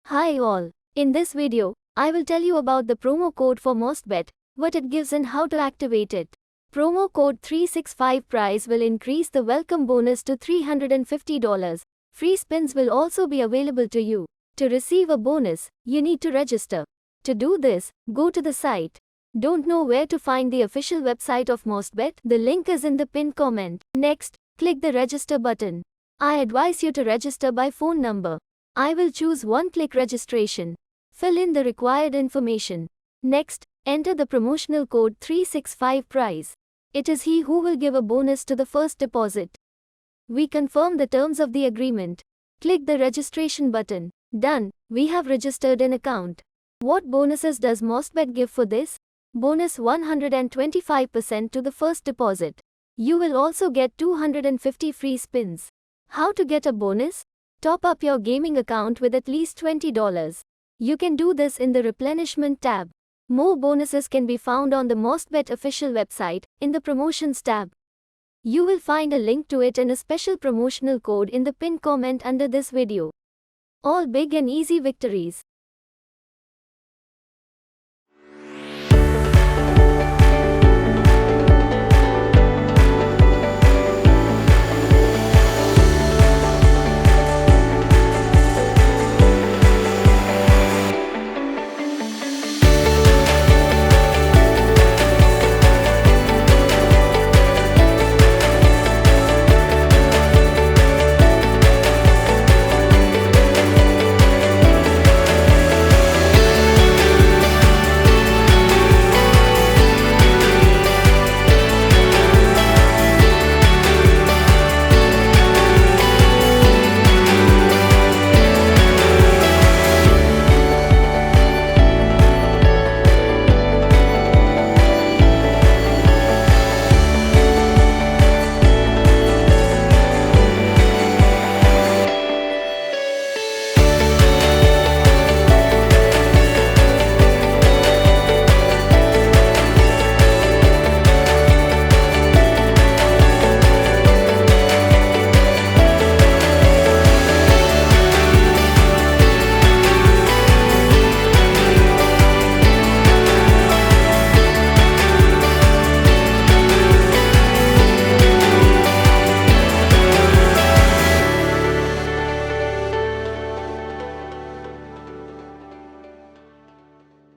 Hi all. In this video, I will tell you about the promo code for Mostbet, what it gives and how to activate it. Promo code 365 prize will increase the welcome bonus to $350. Free spins will also be available to you. To receive a bonus, you need to register. To do this, go to the site. Don't know where to find the official website of Mostbet? The link is in the pinned comment. Next, click the register button. I advise you to register by phone number. I will choose one-click registration. Fill in the required information. Next, enter the promotional code 365 prize. It is he who will give a bonus to the first deposit. We confirm the terms of the agreement. Click the registration button. Done. We have registered an account. What bonuses does Mostbet give for this? Bonus 125% to the first deposit. You will also get 250 free spins. How to get a bonus? Top up your gaming account with at least $20. You can do this in the replenishment tab. More bonuses can be found on the Mostbet official website, in the promotions tab. You will find a link to it and a special promotional code in the pinned comment under this video. All big and easy victories.